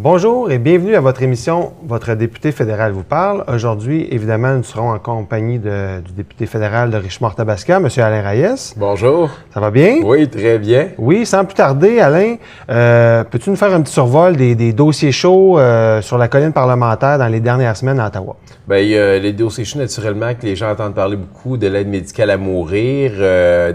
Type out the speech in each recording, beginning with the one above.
Bonjour et bienvenue à votre émission « Votre député fédéral vous parle ». Aujourd'hui, évidemment, nous serons en compagnie du député fédéral de Richemont-Athabasca, M. Alain Reyes. Bonjour. Ça va bien? Oui, très bien. Oui, sans plus tarder, Alain, peux-tu nous faire un petit survol des dossiers chauds sur la colline parlementaire dans les dernières semaines à Ottawa? Bien, il y a les dossiers chauds, naturellement, que les gens entendent parler beaucoup de l'aide médicale à mourir,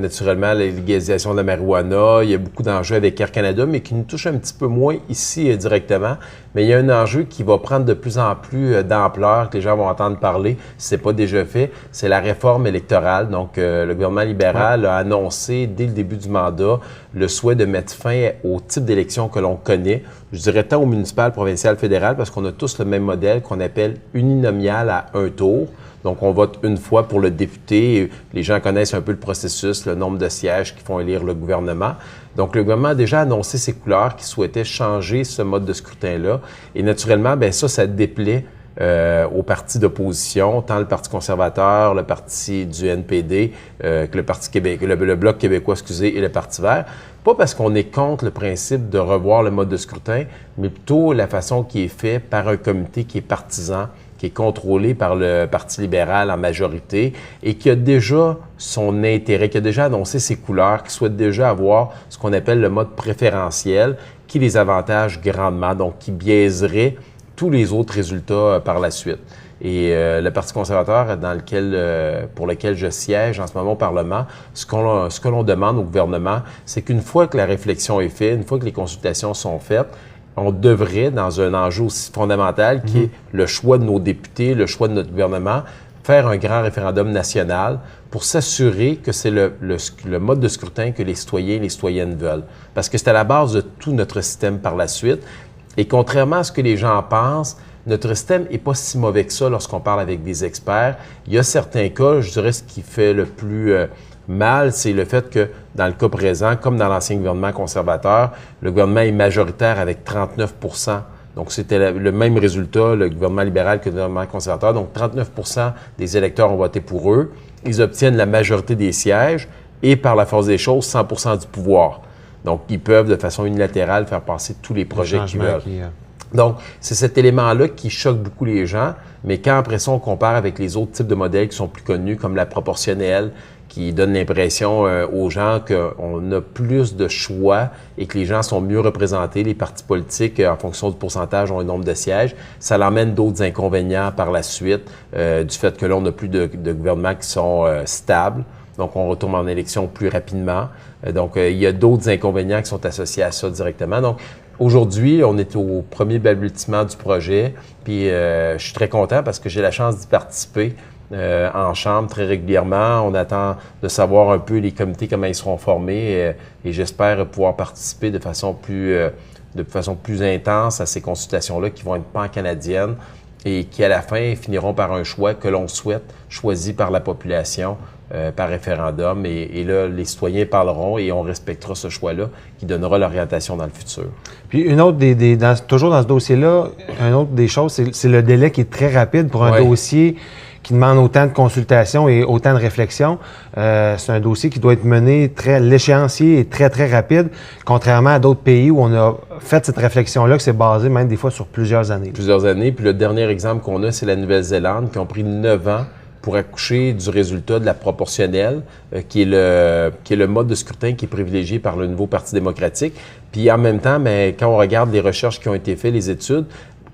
naturellement, la légalisation de la marijuana. Il y a beaucoup d'enjeux avec Air Canada, mais qui nous touchent un petit peu moins ici directement. Mais il y a un enjeu qui va prendre de plus en plus d'ampleur, que les gens vont entendre parler, si ce n'est pas déjà fait, c'est la réforme électorale. Donc, le gouvernement libéral a annoncé, dès le début du mandat, le souhait de mettre fin au type d'élection que l'on connaît. Je dirais tant au municipal, provincial, fédéral, parce qu'on a tous le même modèle qu'on appelle uninominal à un tour. Donc, on vote une fois pour le député. Les gens connaissent un peu le processus, le nombre de sièges qui font élire le gouvernement. Donc, le gouvernement a déjà annoncé ses couleurs, qu'il souhaitait changer ce mode de scrutin-là. Et naturellement, bien ça déplaît aux partis d'opposition, tant le Parti conservateur, le parti du NPD, que le Parti québécois, le Bloc québécois, et le Parti vert. Pas parce qu'on est contre le principe de revoir le mode de scrutin, mais plutôt la façon qui est fait par un comité qui est partisan, qui est contrôlé par le Parti libéral en majorité et qui a déjà son intérêt, qui a déjà annoncé ses couleurs, qui souhaite déjà avoir ce qu'on appelle le mode préférentiel, qui les avantage grandement, donc qui biaiserait tous les autres résultats par la suite. Et le Parti conservateur, pour lequel je siège en ce moment au Parlement, ce que l'on demande au gouvernement, c'est qu'une fois que la réflexion est faite, une fois que les consultations sont faites, on devrait, dans un enjeu aussi fondamental qui est le choix de nos députés, le choix de notre gouvernement, faire un grand référendum national pour s'assurer que c'est le mode de scrutin que les citoyens et les citoyennes veulent. Parce que c'est à la base de tout notre système par la suite. Et contrairement à ce que les gens pensent, notre système n'est pas si mauvais que ça lorsqu'on parle avec des experts. Il y a certains cas, je dirais, ce qui fait le plus mal, c'est le fait que, dans le cas présent, comme dans l'ancien gouvernement conservateur, le gouvernement est majoritaire avec 39 %. Donc, c'était le même résultat, le gouvernement libéral que le gouvernement conservateur. Donc, 39 % des électeurs ont voté pour eux. Ils obtiennent la majorité des sièges et, par la force des choses, 100 % du pouvoir. Donc, ils peuvent, de façon unilatérale, faire passer tous les projets qu'ils veulent. Donc, c'est cet élément-là qui choque beaucoup les gens, mais quand après ça, on compare avec les autres types de modèles qui sont plus connus, comme la proportionnelle, qui donne l'impression aux gens qu'on a plus de choix et que les gens sont mieux représentés, les partis politiques, en fonction du pourcentage, ont un nombre de sièges. Ça l'emmène d'autres inconvénients par la suite, du fait que là, on n'a plus de gouvernements qui sont stables. Donc, on retourne en élection plus rapidement. Donc, il y a d'autres inconvénients qui sont associés à ça directement. Donc, aujourd'hui, on est au premier balbutiement du projet. Puis, je suis très content parce que j'ai la chance d'y participer en Chambre très régulièrement. On attend de savoir un peu les comités, comment ils seront formés. Et j'espère pouvoir participer de façon plus intense à ces consultations-là qui vont être pan-canadiennes et qui, à la fin, finiront par un choix que l'on souhaite, choisi par la population, par référendum. Et là, les citoyens parleront et on respectera ce choix-là qui donnera l'orientation dans le futur. Puis une autre toujours dans ce dossier-là, une autre des choses, c'est le délai qui est très rapide pour un dossier qui demande autant de consultations et autant de réflexion. C'est un dossier qui doit être mené l'échéancier est très, très rapide, contrairement à d'autres pays où on a fait cette réflexion-là, que c'est basé même des fois sur plusieurs années. Plusieurs années. Puis le dernier exemple qu'on a, c'est la Nouvelle-Zélande, qui ont pris 9 ans pour accoucher du résultat de la proportionnelle, qui est le mode de scrutin qui est privilégié par le nouveau Parti démocratique. Puis en même temps, mais quand on regarde les recherches qui ont été faites, les études,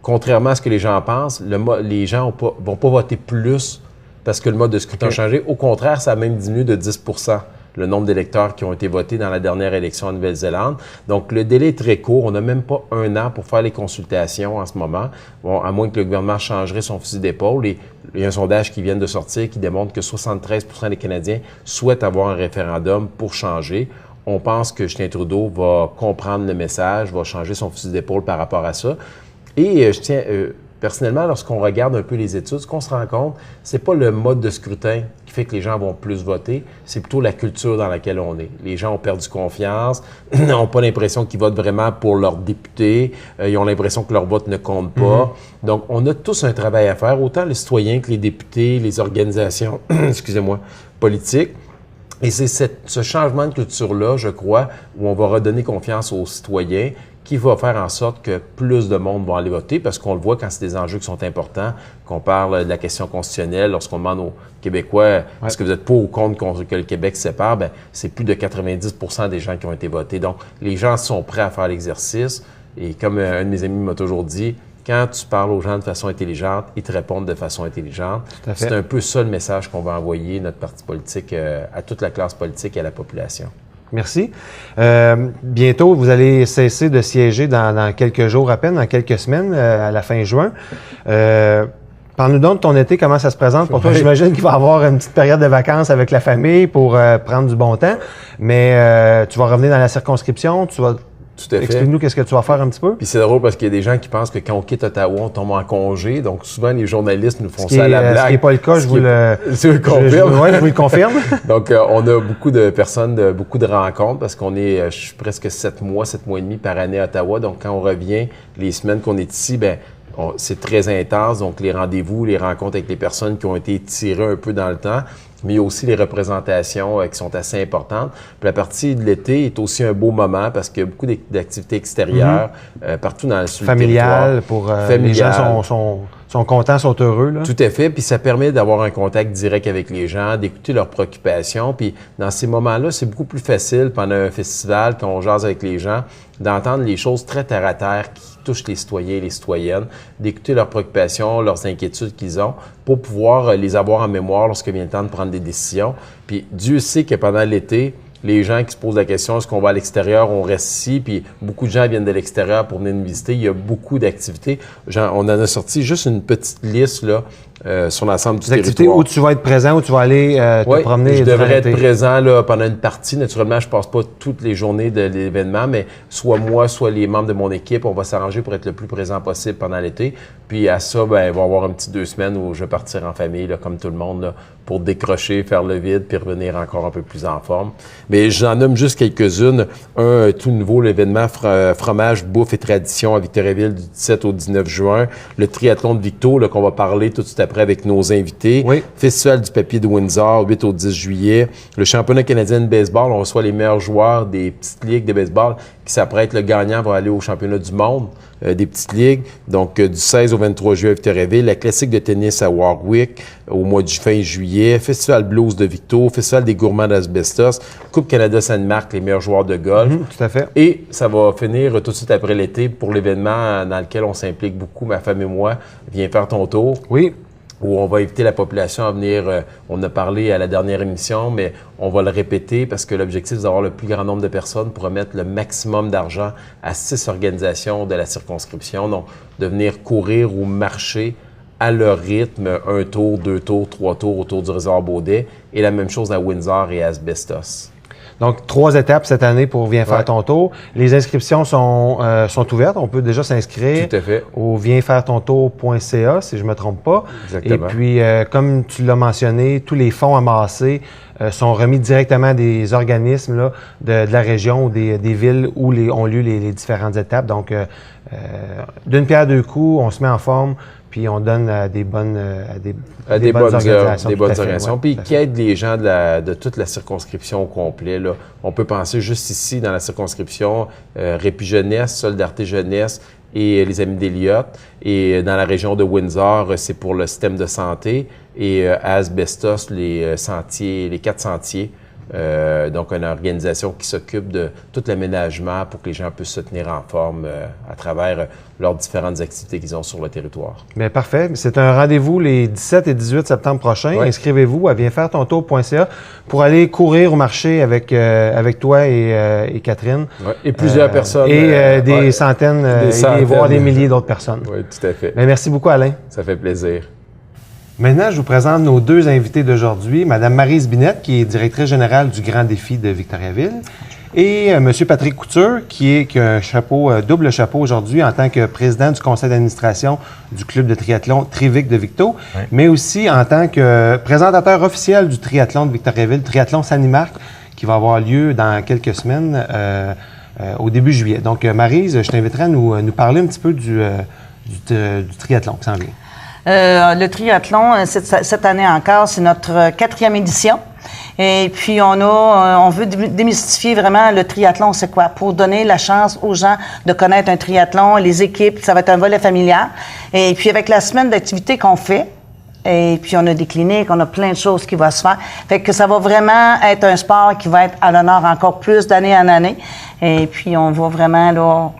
contrairement à ce que les gens pensent, les gens vont pas voter plus parce que le mode de scrutin a changé. Au contraire, ça a même diminué de 10 % le nombre d'électeurs qui ont été votés dans la dernière élection en Nouvelle-Zélande. Donc, le délai est très court. On n'a même pas un an pour faire les consultations en ce moment. Bon, à moins que le gouvernement changerait son fusil d'épaule. Et il y a un sondage qui vient de sortir qui démontre que 73 % des Canadiens souhaitent avoir un référendum pour changer. On pense que Justin Trudeau va comprendre le message, va changer son fusil d'épaule par rapport à ça. Et je tiens, personnellement, lorsqu'on regarde un peu les études, ce qu'on se rend compte, c'est pas le mode de scrutin qui fait que les gens vont plus voter, c'est plutôt la culture dans laquelle on est. Les gens ont perdu confiance, n'ont pas l'impression qu'ils votent vraiment pour leurs députés, ils ont l'impression que leur vote ne compte pas. Donc, on a tous un travail à faire, autant les citoyens que les députés, les organisations, politiques. Et c'est ce changement de culture-là, je crois, où on va redonner confiance aux citoyens, qui va faire en sorte que plus de monde vont aller voter, parce qu'on le voit quand c'est des enjeux qui sont importants, qu'on parle de la question constitutionnelle, lorsqu'on demande aux Québécois est-ce que vous êtes pour ou contre que le Québec se sépare, bien, c'est plus de 90% des gens qui ont été votés. Donc, les gens sont prêts à faire l'exercice. Et comme un de mes amis m'a toujours dit, quand tu parles aux gens de façon intelligente, ils te répondent de façon intelligente. C'est un peu ça le message qu'on va envoyer, notre parti politique, à toute la classe politique et à la population. Merci. Bientôt, vous allez cesser de siéger dans quelques jours à peine, dans quelques semaines, à la fin juin. Parle-nous donc de ton été, comment ça se présente pour toi? J'imagine qu'il va y avoir une petite période de vacances avec la famille pour prendre du bon temps, mais tu vas revenir dans la circonscription, tu vas... Explique-nous qu'est-ce que tu vas faire un petit peu. Puis c'est drôle parce qu'il y a des gens qui pensent que quand on quitte Ottawa, on tombe en congé. Donc souvent, les journalistes nous font ça à la blague. Ce qui n'est pas le cas, je vous le confirme. Oui, je vous le confirme. Donc on a beaucoup de personnes, beaucoup de rencontres parce qu'on est presque 7 mois et demi par année à Ottawa. Donc quand on revient, les semaines qu'on est ici, ben c'est très intense. Donc les rendez-vous, les rencontres avec les personnes qui ont été tirées un peu dans le temps. Mais il y a aussi les représentations qui sont assez importantes. Puis la partie de l'été est aussi un beau moment parce qu'il y a beaucoup d'activités extérieures partout dans le sud du territoire. Les gens sont contents, sont heureux. Là. Tout à fait. Puis ça permet d'avoir un contact direct avec les gens, d'écouter leurs préoccupations. Puis dans ces moments-là, c'est beaucoup plus facile pendant un festival, quand on jase avec les gens, d'entendre les choses très terre à terre qui touchent les citoyens et les citoyennes, d'écouter leurs préoccupations, leurs inquiétudes qu'ils ont, pour pouvoir les avoir en mémoire lorsque vient le temps de prendre des décisions. Puis Dieu sait que pendant l'été, les gens qui se posent la question, est-ce qu'on va à l'extérieur, on reste ici, puis beaucoup de gens viennent de l'extérieur pour venir nous visiter. Il y a beaucoup d'activités. On en a sorti juste une petite liste là, sur l'ensemble du territoire. Des activités où tu vas être présent, où tu vas aller te promener. Je devrais être présent là, pendant une partie. Naturellement, je passe pas toutes les journées de l'événement, mais soit moi, soit les membres de mon équipe, on va s'arranger pour être le plus présent possible pendant l'été. Puis à ça, ben, il va y avoir un petit 2 semaines où je vais partir en famille, là, comme tout le monde, là, pour décrocher, faire le vide, puis revenir encore un peu plus en forme. Mais j'en nomme juste quelques-unes. Un tout nouveau, l'événement Fromage, Bouffe et Tradition à Victoriaville du 17 au 19 juin. Le triathlon de Victo, là, qu'on va parler tout de suite après avec nos invités. Oui. Festival du papier de Windsor, 8 au 10 juillet. Le championnat canadien de baseball, on reçoit les meilleurs joueurs des petites ligues de baseball qui s'apprêtent. Le gagnant va aller au championnat du monde des petites ligues. Donc, du 16 au 23 juillet à Victoriaville. La classique de tennis à Warwick au mois de fin juillet. Festival blues de Victo. Festival des gourmands d'Asbestos. Coupe Canada Sainte-Marc, les meilleurs joueurs de golf. Tout à fait. Et ça va finir tout de suite après l'été pour l'événement dans lequel on s'implique beaucoup, ma femme et moi. Viens faire ton tour. Oui. Où on va inviter la population à venir, on a parlé à la dernière émission, mais on va le répéter parce que l'objectif, c'est d'avoir le plus grand nombre de personnes pour remettre le maximum d'argent à 6 organisations de la circonscription. Donc, de venir courir ou marcher à leur rythme, 1 tour, 2 tours, 3 tours autour du réservoir Baudet. Et la même chose à Windsor et à Asbestos. Donc, 3 étapes cette année pour Viens faire ton tour. Les inscriptions sont ouvertes. On peut déjà s'inscrire au viensfaire-ton-tour.ca, si je me trompe pas. Exactement. Et puis, comme tu l'as mentionné, tous les fonds amassés sont remis directement à des organismes là, de la région ou des villes où ont lieu les différentes étapes. Donc, d'une pierre deux coups, on se met en forme. Puis on donne à des bonnes organisations. Des bonnes organisations. Puis qui aident les gens de toute la circonscription au complet. Là. On peut penser juste ici, dans la circonscription, Répit Jeunesse, Solidarité Jeunesse et les Amis d'Eliott. Et dans la région de Windsor, c'est pour le système de santé. Et à Asbestos, les 4 sentiers. Donc, une organisation qui s'occupe de tout l'aménagement pour que les gens puissent se tenir en forme à travers leurs différentes activités qu'ils ont sur le territoire. Bien, parfait. C'est un rendez-vous les 17 et 18 septembre prochains. Oui. Inscrivez-vous à viensfaire-ton-tour.ca pour aller courir au marché avec toi et Catherine. Oui. Et plusieurs personnes. Et des centaines, voire des milliers d'autres personnes. Oui, tout à fait. Bien, merci beaucoup, Alain. Ça fait plaisir. Maintenant, je vous présente nos 2 invités d'aujourd'hui. Mme Maryse Binette, qui est directrice générale du Grand Défi de Victoriaville, et M. Patrick Couture, qui a un double chapeau aujourd'hui en tant que président du conseil d'administration du club de triathlon Trivic de Victo, mais aussi en tant que présentateur officiel du triathlon de Victoriaville, Triathlon Saint-Marc, qui va avoir lieu dans quelques semaines, au début juillet. Donc, Maryse, je t'inviterai à nous parler un petit peu du triathlon qui s'en vient. Le triathlon, cette année encore, c'est notre 4e édition. Et puis, on veut démystifier vraiment le triathlon, c'est quoi? Pour donner la chance aux gens de connaître un triathlon, les équipes, ça va être un volet familial. Et puis, avec la semaine d'activité qu'on fait, et puis on a des cliniques, on a plein de choses qui vont se faire. Fait que ça va vraiment être un sport qui va être à l'honneur encore plus d'année en année. Et puis, on va vraiment, là,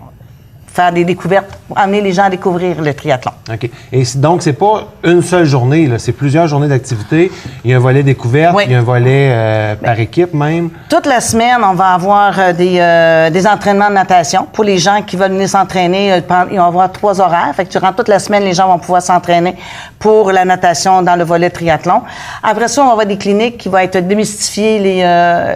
faire des découvertes, amener les gens à découvrir le triathlon. OK. Et donc, c'est pas une seule journée, là, c'est plusieurs journées d'activité. Il y a un volet découverte, il y a un volet par équipe même. Toute la semaine, on va avoir des entraînements de natation. Pour les gens qui veulent venir s'entraîner, ils vont avoir 3 horaires. Fait que durant toute la semaine, les gens vont pouvoir s'entraîner pour la natation dans le volet triathlon. Après ça, on va avoir des cliniques qui vont être démystifier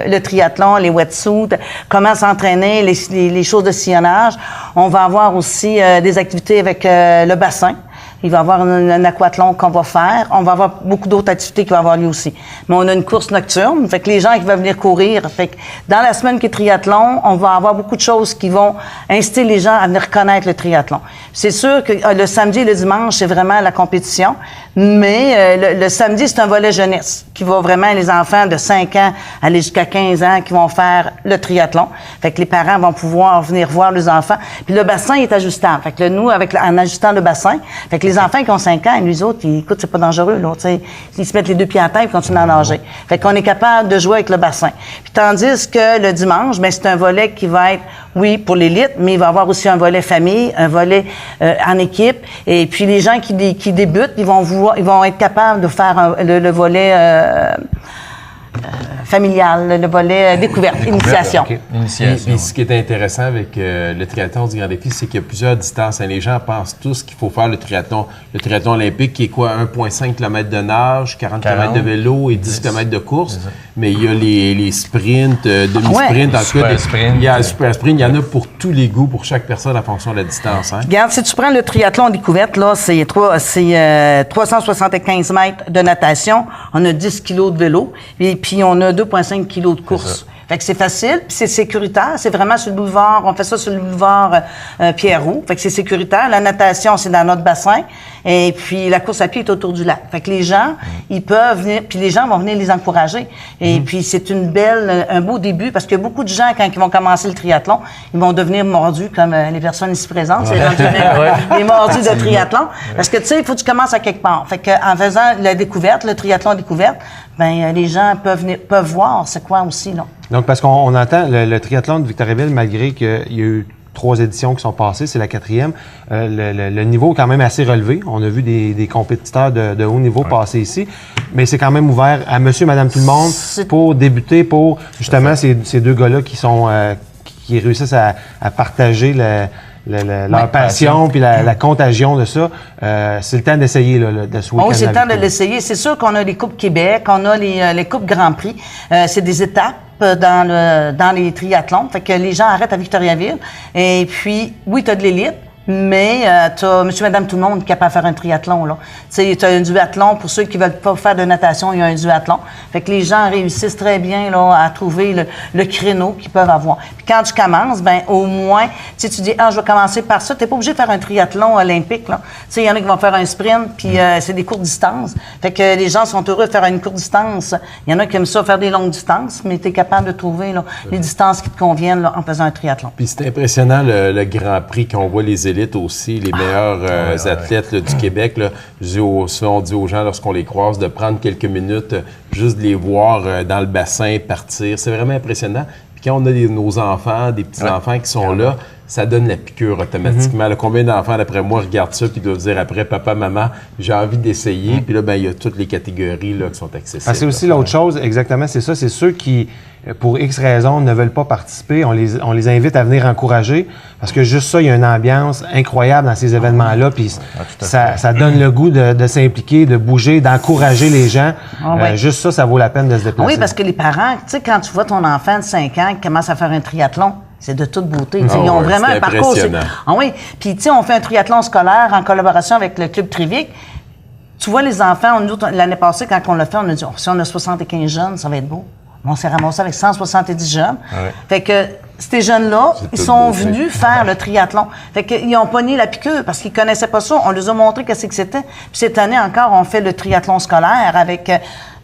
le triathlon, les wetsuits, comment s'entraîner, les choses de sillonnage. On va avoir aussi des activités avec le bassin. Il va y avoir un aquathlon qu'on va faire. On va avoir beaucoup d'autres activités qui vont avoir lieu aussi. Mais on a une course nocturne. Fait que les gens qui veulent venir courir. Fait que dans la semaine qui est triathlon, on va avoir beaucoup de choses qui vont inciter les gens à venir connaître le triathlon. C'est sûr que le samedi et le dimanche, c'est vraiment la compétition. Mais le samedi, c'est un volet jeunesse qui va vraiment les enfants de 5 ans aller jusqu'à 15 ans qui vont faire le triathlon. Fait que les parents vont pouvoir venir voir les enfants. Puis le bassin est ajustable. Fait que nous, en ajustant le bassin, fait que les enfants qui ont 5 ans, les autres, écoute, c'est pas dangereux, là, tu sais. Ils se mettent les 2 pieds à terre et continuent à nager. Fait qu'on est capable de jouer avec le bassin. Puis tandis que le dimanche, ben c'est un volet qui va être, oui, pour l'élite, mais il va y avoir aussi un volet famille, un volet en équipe. Et puis les gens qui débutent, ils vont être capables de faire le volet familial, le volet découverte, initiation. Okay. Et ce qui est intéressant avec le triathlon du Grand Défi, c'est qu'il y a plusieurs distances. Les gens pensent tous qu'il faut faire le triathlon. Le triathlon olympique qui est quoi? 1,5 km de nage, 40 km de vélo et 10 km de course. Mais il y a les sprints, demi-sprints, dans le cas des sprints. Il y a le super sprint. Il y en a pour tous les goûts, pour chaque personne en fonction de la distance. Hein? Regarde, si tu prends le triathlon découverte, là, c'est 375 mètres de natation. On a 10 kilos de vélo. Et puis, on a 2,5 kilos de course. Fait que c'est facile, puis c'est sécuritaire. C'est vraiment sur le boulevard, on fait ça sur le boulevard Pierre-Roux. Fait que c'est sécuritaire. La natation, c'est dans notre bassin. Et puis, la course à pied est autour du lac. Fait que les gens, ils peuvent venir, puis les gens vont venir les encourager. Et puis, c'est un beau début, parce que beaucoup de gens, quand ils vont commencer le triathlon, ils vont devenir mordus, comme les personnes ici présentes. C'est les mordus de triathlon. Parce que, tu sais, il faut que tu commences à quelque part. Fait que, en faisant la découverte, le triathlon découverte, ben les gens peuvent voir c'est quoi aussi, là. Donc, parce qu'on entend le triathlon de Victoriaville, malgré qu'il y a eu 3 éditions qui sont passées, c'est la 4e, le niveau est quand même assez relevé. On a vu des compétiteurs de haut niveau passer ici, mais c'est quand même ouvert à monsieur, madame, tout le monde pour débuter, pour justement ces 2 gars-là qui réussissent à partager leur passion puis la contagion de ça. C'est le temps d'essayer, là, de se oui, c'est le temps de l'essayer. C'est sûr qu'on a les Coupes Québec, on a les Coupes Grand Prix. C'est des étapes dans les triathlons. Fait que les gens arrêtent à Victoriaville. Et puis, oui, tu as de l'élite, mais tu as monsieur, madame, tout le monde qui est capable de faire un triathlon, là. Tu sais, tu as un duathlon. Pour ceux qui veulent pas faire de natation, il y a un duathlon. Fait que les gens réussissent très bien, là, à trouver le créneau qu'ils peuvent avoir. Puis quand tu commences, ben au moins, tu dis, je vais commencer par ça. T'es pas obligé de faire un triathlon olympique, là. Tu sais, il y en a qui vont faire un sprint, puis c'est des courtes distances. Fait que les gens sont heureux de faire une courte distance. Il y en a qui aiment ça, faire des longues distances, mais tu es capable de trouver, là, les distances qui te conviennent, là, en faisant un triathlon. Puis c'est impressionnant, le Grand Prix, qu'on voit les élites aussi, les meilleurs athlètes là, du Québec. Là, on dit aux gens, lorsqu'on les croise, de prendre quelques minutes, juste de les voir dans le bassin partir. C'est vraiment impressionnant. Puis quand on a nos enfants, des petits-enfants qui sont là, ça donne la piqûre automatiquement. Là, combien d'enfants, d'après moi, regardent ça puis doivent dire après, papa, maman, j'ai envie d'essayer. Puis là, ben il y a toutes les catégories là, qui sont accessibles. C'est aussi l'autre chose, exactement, c'est ça. C'est ceux qui, pour X raisons, ne veulent pas participer. On les invite à venir encourager parce que juste ça, il y a une ambiance incroyable dans ces événements-là. Puis ça donne le goût de s'impliquer, de bouger, d'encourager les gens. Juste ça vaut la peine de se déplacer. Oui, parce que les parents, tu sais, quand tu vois ton enfant de 5 ans qui commence à faire un triathlon, c'est de toute beauté. Ils ont vraiment un parcours. Oui. Puis, tu sais, on fait un triathlon scolaire en collaboration avec le Club Trivic. Tu vois, les enfants, l'année passée, quand on l'a fait, on a dit, si on a 75 jeunes, ça va être beau. On s'est ramassé avec 170 jeunes. Fait que ces jeunes-là, ils sont venus faire le triathlon. Fait qu'ils ont pogné la piqûre parce qu'ils connaissaient pas ça. On leur a montré qu'est-ce que c'était. Puis cette année encore, on fait le triathlon scolaire avec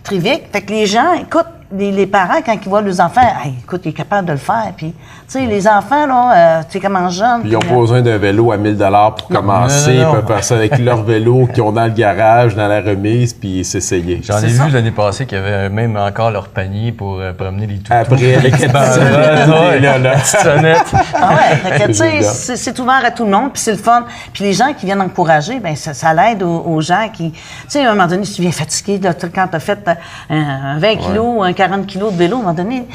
Trivic. Fait que les gens, écoute, les parents, quand ils voient leurs enfants, hey, écoute, il est capable de le faire. Puis, tu sais, les enfants, là, tu sais, comment jeunes. Puis ils n'ont pas besoin d'un vélo à 1 000 pour commencer. Ils peuvent faire ça avec leur vélo qu'ils ont dans le garage, dans la remise, puis s'essayer. J'en ai vu l'année passée qu'il y avait même encore leur panier pour promener les toutous. Après, avec les petites sonnettes. Ah ouais, fait que, tu sais, c'est ouvert à tout le monde, puis c'est le fun. Puis les gens qui viennent encourager, bien, ça l'aide aux gens qui... Tu sais, à un moment donné, si tu viens fatigué, là, quand tu as fait un 20 kilos ou un 40 kilos de vélo, à un moment donné,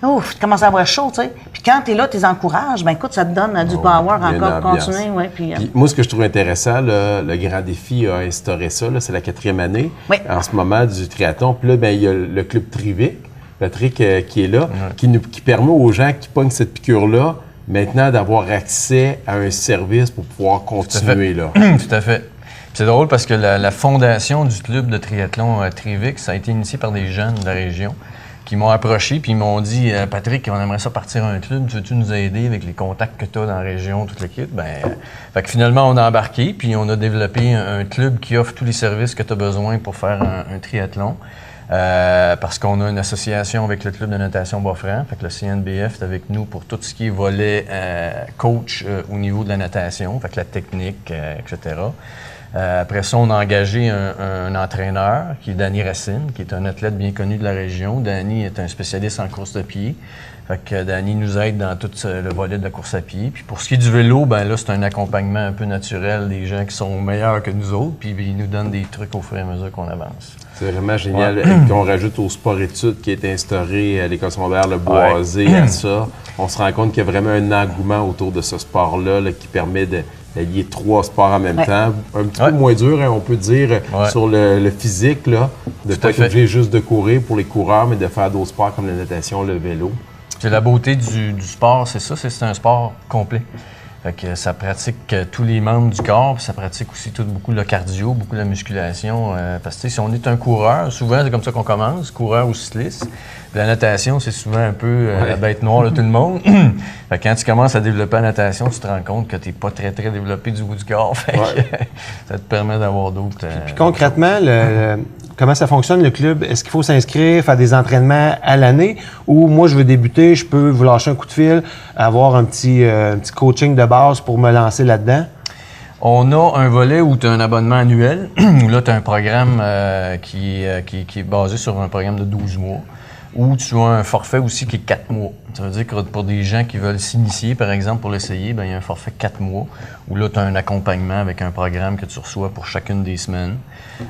ouf, tu commences à avoir chaud, tu sais. Puis quand tu es là, tu les encourages, bien écoute, ça te donne du power encore pour continuer. Ouais, puis moi, ce que je trouve intéressant, là, le Grand Défi a instauré ça, là, c'est la 4e année en ce moment du triathlon. Puis là, bien, il y a le club Trivic, Patrick, qui est là, qui permet aux gens qui pognent cette piqûre-là maintenant d'avoir accès à un service pour pouvoir continuer. Là. Tout à fait. C'est drôle parce que la fondation du club de triathlon Trivic, ça a été initié par des jeunes de la région qui m'ont approché puis ils m'ont dit « Patrick, on aimerait ça partir à un club, veux-tu nous aider avec les contacts que tu as dans la région, toute l'équipe? » Fait que finalement, on a embarqué puis on a développé un club qui offre tous les services que tu as besoin pour faire un triathlon. Parce qu'on a une association avec le club de natation Bas-Franc, fait que le CNBF est avec nous pour tout ce qui est volet coach au niveau de la natation, fait que la technique, etc. Après ça, on a engagé un entraîneur qui est Danny Racine, qui est un athlète bien connu de la région. Danny est un spécialiste en course de pied. Fait que Danny nous aide dans tout le volet de la course à pied. Puis pour ce qui est du vélo, ben là, c'est un accompagnement un peu naturel des gens qui sont meilleurs que nous autres, puis ils nous donnent des trucs au fur et à mesure qu'on avance. C'est vraiment génial qu'on rajoute au sport-études qui est instauré à l'École secondaire Le Boisé à ça. On se rend compte qu'il y a vraiment un engouement autour de ce sport-là là, qui permet d'allier 3 sports en même temps. Un petit peu moins dur, hein, on peut dire, sur le physique, là, de ne pas être obligé juste de courir pour les coureurs, mais de faire d'autres sports comme la natation, le vélo. C'est la beauté du sport, c'est ça, c'est un sport complet. Fait que ça pratique tous les membres du corps, puis ça pratique aussi beaucoup le cardio, beaucoup la musculation. Parce que si on est un coureur, souvent c'est comme ça qu'on commence, coureur ou cycliste. Puis la natation, c'est souvent un peu la bête noire de tout le monde. Fait que quand tu commences à développer la natation, tu te rends compte que tu n'es pas très, très développé du bout du corps. Fait que ça te permet d'avoir d'autres... Puis concrètement, comment ça fonctionne le club? Est-ce qu'il faut s'inscrire, faire des entraînements à l'année ou moi, je veux débuter, je peux vous lâcher un coup de fil, avoir un petit coaching de base pour me lancer là-dedans? On a un volet où tu as un abonnement annuel, où là, tu as un programme qui est basé sur un programme de 12 mois, où tu as un forfait aussi qui est 4 mois. Ça veut dire que pour des gens qui veulent s'initier, par exemple, pour l'essayer, il y a un forfait 4 mois, où là, tu as un accompagnement avec un programme que tu reçois pour chacune des semaines.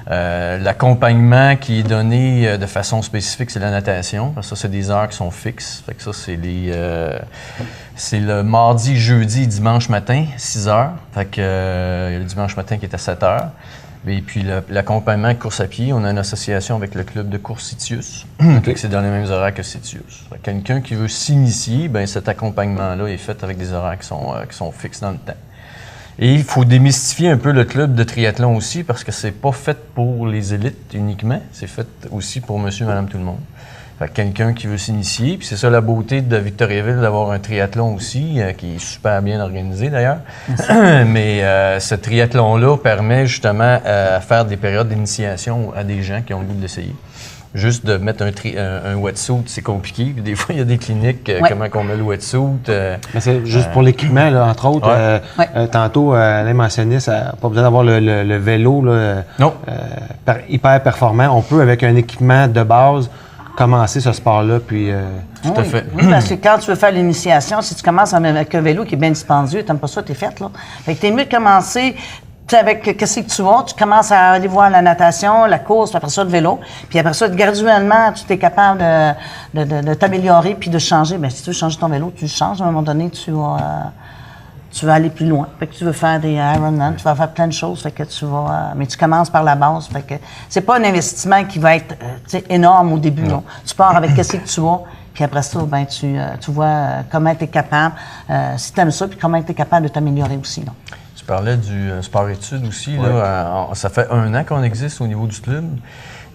L'accompagnement qui est donné de façon spécifique, c'est la natation. Parce que ça, c'est des heures qui sont fixes. Fait que ça, c'est le mardi, jeudi et dimanche matin, 6 heures. Fait que il y a le dimanche matin qui est à 7 heures. Et puis l'accompagnement course à pied, on a une association avec le club de course Citius. C'est dans les mêmes horaires que Citius. Quelqu'un qui veut s'initier, cet accompagnement-là est fait avec des horaires qui sont fixes dans le temps. Et il faut démystifier un peu le club de triathlon aussi, parce que c'est pas fait pour les élites uniquement, c'est fait aussi pour monsieur, madame, tout le monde. Fait que quelqu'un qui veut s'initier, puis c'est ça la beauté de Victoriaville d'avoir un triathlon aussi, qui est super bien organisé d'ailleurs. Mais ce triathlon-là permet justement à faire des périodes d'initiation à des gens qui ont le goût de l'essayer. Juste de mettre un wetsuit, c'est compliqué. Puis des fois, il y a des cliniques, comment on met le wetsuit. Mais c'est juste pour l'équipement, là, entre autres. Tantôt, Alain mentionnait, ça n'a pas besoin d'avoir le vélo là, hyper performant. On peut, avec un équipement de base, commencer ce sport-là, puis... Tout à fait. Oui, parce que quand tu veux faire l'initiation, si tu commences avec un vélo qui est bien dispendieux, t'aimes pas ça, t'es faite, là. Fait que t'es mieux de commencer... Tu sais, avec qu'est-ce que tu vas, tu commences à aller voir la natation, la course, puis après ça, le vélo. Puis après ça, graduellement, tu es capable de t'améliorer puis de changer. Bien, si tu veux changer ton vélo, tu le changes. À un moment donné, tu vas aller plus loin. Fait que tu veux faire des Ironman, tu vas faire plein de choses. Fait que tu vas... mais tu commences par la base. Fait que c'est pas un investissement qui va être énorme au début. Non. Tu pars avec qu'est-ce que tu vas. Puis après ça, tu vois comment tu es capable, si tu aimes ça, puis comment tu es capable de t'améliorer aussi. Là. Tu parlais du sport-études aussi. Là, ça fait 1 an qu'on existe au niveau du club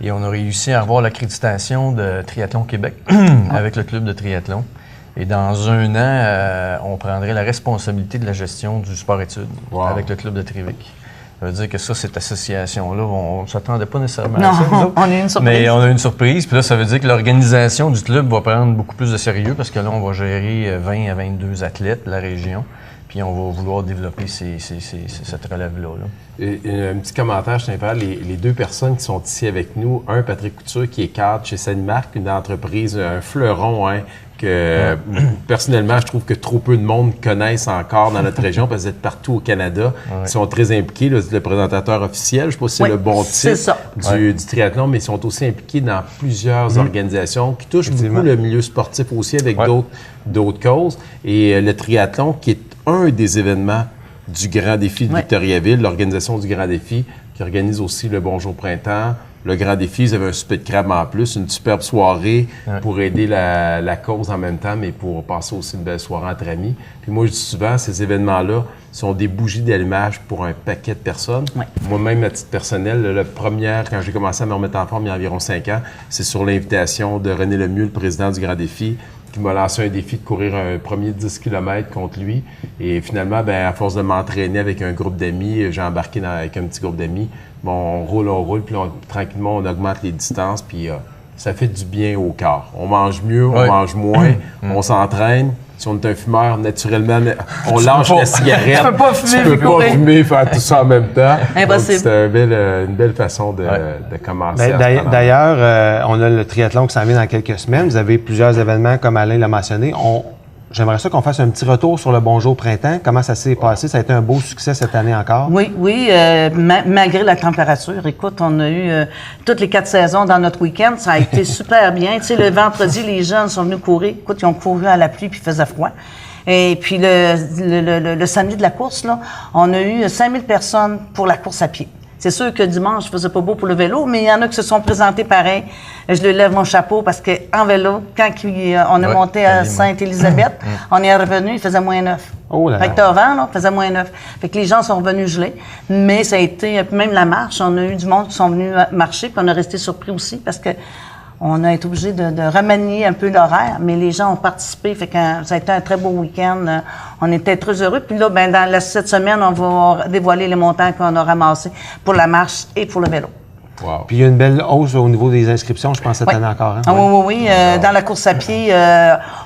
et on a réussi à avoir l'accréditation de Triathlon Québec avec le club de triathlon. Et dans 1 an, on prendrait la responsabilité de la gestion du sport-études avec le club de Trivic. Ça veut dire que ça, cette association-là, on ne s'attendait pas nécessairement Non, à ça, nous autres. on a eu une surprise. Mais on a eu une surprise. Puis là, ça veut dire que l'organisation du club va prendre beaucoup plus de sérieux parce que là, on va gérer 20 à 22 athlètes de la région. Puis on va vouloir développer cette relève-là. Et un petit commentaire, je t'invite, les deux personnes qui sont ici avec nous, un, Patrick Couture, qui est cadre chez Sanimark, une entreprise, un fleuron, que personnellement, je trouve que trop peu de monde connaissent encore dans notre région parce que vous êtes partout au Canada. Ils sont très impliqués. Là, le présentateur officiel, je ne sais pas si c'est le bon titre du triathlon, mais ils sont aussi impliqués dans plusieurs organisations qui touchent beaucoup le milieu sportif aussi avec d'autres causes. Et le triathlon, qui est un des événements du Grand Défi de Victoriaville, l'organisation du Grand Défi, qui organise aussi le Bonjour Printemps, le Grand Défi, ils avaient un souper de crabe en plus, une superbe soirée pour aider la cause en même temps, mais pour passer aussi une belle soirée entre amis. Puis moi, je dis souvent, ces événements-là sont des bougies d'allumage pour un paquet de personnes. Moi-même, à titre personnel, la première, quand j'ai commencé à me remettre en forme il y a environ 5 ans, c'est sur l'invitation de René Lemieux, le président du Grand Défi, qui m'a lancé un défi de courir un premier 10 km contre lui. Et finalement, à force de m'entraîner avec un groupe d'amis, j'ai embarqué avec un petit groupe d'amis. Bon, on roule, puis tranquillement, on augmente les distances, puis ça fait du bien au corps. On mange mieux, on mange moins, on s'entraîne. Si on est un fumeur, naturellement, on lâche la cigarette. Tu peux pas fumer, tu peux pas fumer, faire tout ça en même temps. Impossible. C'est une belle façon de commencer. D'ailleurs, on a le triathlon qui s'en vient dans quelques semaines. Vous avez plusieurs événements, comme Alain l'a mentionné. J'aimerais ça qu'on fasse un petit retour sur le Bonjour Printemps. Comment ça s'est passé? Ça a été un beau succès cette année encore? Oui, malgré la température. Écoute, on a eu toutes les 4 saisons dans notre week-end. Ça a été super bien. Tu sais, le vendredi, les jeunes sont venus courir. Écoute, ils ont couru à la pluie puis il faisait froid. Et puis le samedi de la course, là, on a eu 5000 personnes pour la course à pied. C'est sûr que dimanche, je faisais pas beau pour le vélo, mais il y en a qui se sont présentés pareil. Je lui lève mon chapeau parce qu'en vélo, quand on est monté à Sainte-Élisabeth, on est revenu, il faisait -9. Oh là là. Fait que t'as vent, là, il faisait -9. Fait que les gens sont revenus gelés. Mais ça a été, même la marche, on a eu du monde qui sont venus marcher, puis on a resté surpris aussi parce que on a été obligé de remanier un peu l'horaire, mais les gens ont participé. Fait que ça a été un très beau week-end. On était très heureux. Puis là, cette semaine, on va dévoiler les montants qu'on a ramassés pour la marche et pour le vélo. Wow. Puis il y a une belle hausse au niveau des inscriptions, je pense, cette année encore. Hein? Ah, oui. Dans la course à pied,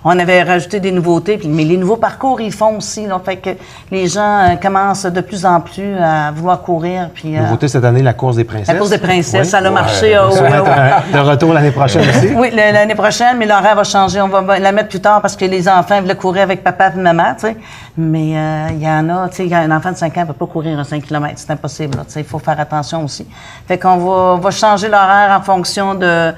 on avait rajouté des nouveautés. Mais les nouveaux parcours, ils font aussi. Là, fait que les gens commencent de plus en plus à vouloir courir. Puis, nouveauté cette année, la course des princesses. La course des princesses, ça a marché. De retour l'année prochaine aussi? Oui, l'année prochaine, mais l'horaire va changer. On va la mettre plus tard parce que les enfants voulaient courir avec papa et maman, tu sais. Mais il y en a, tu sais, il y a un enfant de 5 ans qui ne peut pas courir un 5 km. C'est impossible, tu sais. Il faut faire attention aussi. Fait qu'on va changer l'horaire en fonction de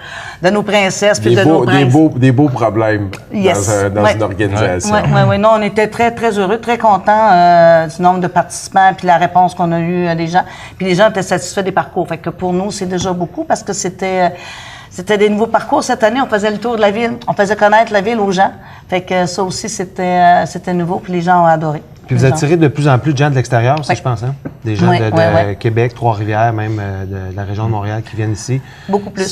nos princesses puis de nos princes. Des beaux problèmes dans une organisation. Oui. Non, on était très, très heureux, très contents du nombre de participants puis la réponse qu'on a eue des gens. Puis les gens étaient satisfaits des parcours. Fait que pour nous, c'est déjà beaucoup parce que c'était des nouveaux parcours. Cette année, on faisait le tour de la ville. On faisait connaître la ville aux gens. Fait que ça aussi, c'était nouveau, puis les gens ont adoré. Puis vous attirez de plus en plus de gens de l'extérieur aussi, je pense, hein? Des gens de Québec, Trois-Rivières, même de la région de Montréal qui viennent ici. Beaucoup plus.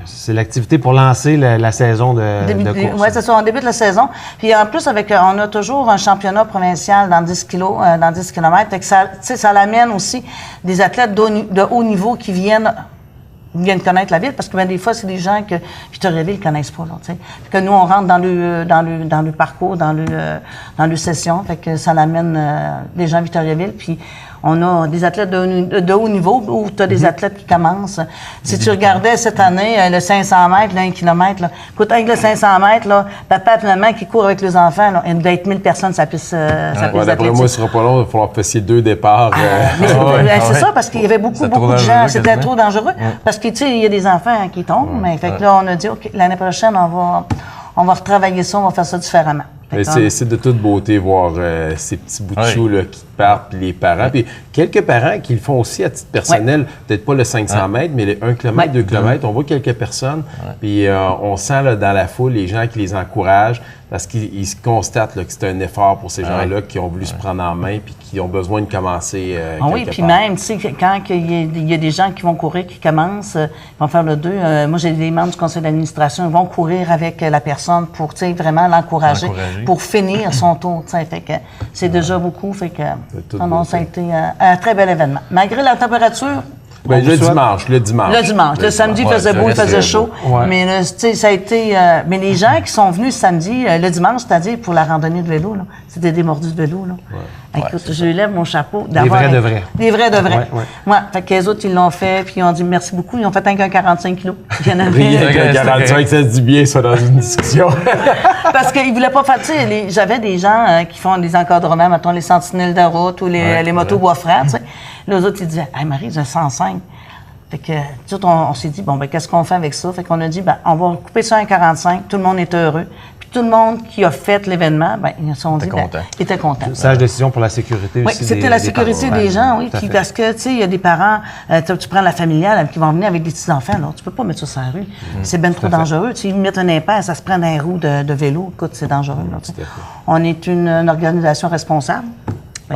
C'est l'activité pour lancer la saison de course. Oui, c'est ça. On débute la saison. Puis en plus, on a toujours un championnat provincial dans 10 kilos, dans 10 km. Fait que ça l'amène aussi des athlètes de haut niveau qui viennent connaître la ville, parce que des fois, c'est des gens que Victoriaville ne connaissent pas. Là, puis que nous, on rentre dans le parcours, dans le session, fait que ça l'amène des gens à Victoriaville. Puis on a des athlètes de haut niveau où tu as des athlètes qui commencent. Si tu regardais cette année le 500 mètres, le 1 km, là, écoute, avec le 500 mètres, là, papa et maman qui courent avec les enfants, là, il doit être 1000 personnes sur la piste d'après moi, ce sera pas long, il va falloir passer 2 départs. C'est ça, parce qu'il y avait beaucoup de gens. C'était trop dangereux. Parce que, tu sais, il y a des enfants qui tombent. Mais fait que là, on a dit, OK, l'année prochaine, on va retravailler ça, on va faire ça différemment. C'est de toute beauté voir ces petits bouts de chou là, qui partent, puis les parents. Puis quelques parents qui le font aussi à titre personnel, peut-être pas le 500 mètres, mais les 1 km, 2 km, on voit quelques personnes. Puis on sent là, dans la foule les gens qui les encouragent parce qu'ils se constatent là, que c'est un effort pour ces gens-là qui ont voulu se prendre en main puis qui ont besoin de commencer oui, puis même, tu sais, quand il y a des gens qui vont courir, qui commencent, ils vont faire le 2. Moi, j'ai des membres du conseil d'administration, ils vont courir avec la personne pour, tu sais, vraiment l'encourager pour finir son tour, tu sais. Fait que c'est déjà beaucoup, fait que Non, ça a été un très bel événement. Malgré la température... Ben, le dimanche. Le dimanche. Le samedi, il faisait beau, il faisait chaud. Ouais. Mais ça a été... mais les gens qui sont venus samedi, le dimanche, c'est-à-dire pour la randonnée de vélo, c'était des mordus de vélo. Là. Ouais. Écoute, je lève mon chapeau. Des vrais de vrais. Des vrais de vrais. Ouais. Fait que les autres, ils l'ont fait, puis ils ont dit merci beaucoup. Ils ont fait un 45 kilos. Il y en avait... Rien qu'un 45, ça se dit bien, ça, dans une discussion. Parce qu'ils voulaient pas faire... Tu sais, j'avais des gens qui font des encadrements, mettons les sentinelles de route ou les motos bois francs, tu sais. Les autres, ils disaient « Hey Marie, j'ai 105. » Fait que, tout, on s'est dit, bon, ben, qu'est-ce qu'on fait avec ça? Fait qu'on a dit, ben, on va couper ça à 1,45. Tout le monde est heureux. Puis tout le monde qui a fait l'événement, ben, ils se sont dit, ils étaient contents. Sage décision pour la sécurité aussi. Oui, c'était la sécurité des gens, oui. Puis parce que, tu sais, il y a des parents, tu prends la familiale qui vont venir avec des petits-enfants, là. Tu peux pas mettre ça sur la rue. C'est bien trop dangereux. Tu sais, ils mettent un impasse, ça se prend dans les roues de vélo. Écoute, c'est dangereux, là. On est une organisation responsable.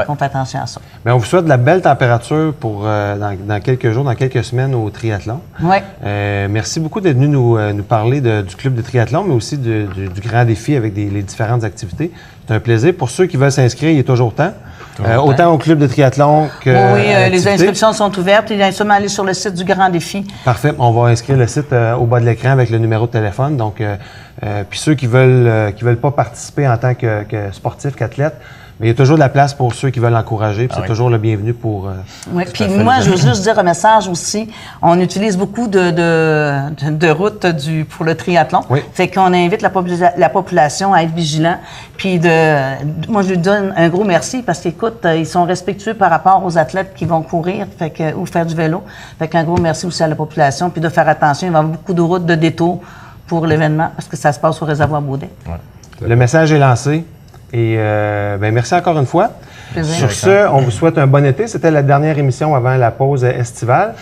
On fait attention à ça. Bien, on vous souhaite de la belle température pour dans quelques jours, dans quelques semaines au triathlon. Oui. Merci beaucoup d'être venu nous parler du club de triathlon, mais aussi du grand défi avec les différentes activités. C'est un plaisir. Pour ceux qui veulent s'inscrire, il est toujours temps. Autant au club de triathlon que. Oui, les inscriptions sont ouvertes. Il y a seulement aller sur le site du Grand Défi. Parfait. On va inscrire le site au bas de l'écran avec le numéro de téléphone. Donc, puis ceux qui veulent pas participer en tant que sportif, qu'athlète, mais il y a toujours de la place pour ceux qui veulent encourager, puis c'est toujours le bienvenu pour... oui, puis moi, je veux juste dire un message aussi. On utilise beaucoup de routes pour le triathlon. Oui. Fait qu'on invite la population à être vigilant. Puis moi, je lui donne un gros merci parce qu'écoute, ils sont respectueux par rapport aux athlètes qui vont courir ou faire du vélo. Fait qu'un gros merci aussi à la population, puis de faire attention. Il va y avoir beaucoup de routes de détour pour l'événement parce que ça se passe au réservoir Baudet. Ouais. Le message est lancé. Et ben merci encore une fois. Plaisir. Sur ce, on vous souhaite un bon été. C'était la dernière émission avant la pause estivale.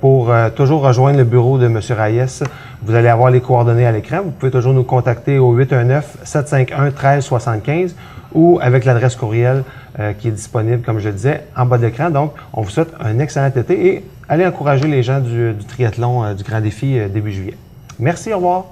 Pour toujours rejoindre le bureau de M. Reyes, vous allez avoir les coordonnées à l'écran. Vous pouvez toujours nous contacter au 819-751-1375 ou avec l'adresse courriel qui est disponible, comme je le disais, en bas de l'écran. Donc, on vous souhaite un excellent été et allez encourager les gens du triathlon du Grand Défi début juillet. Merci, au revoir.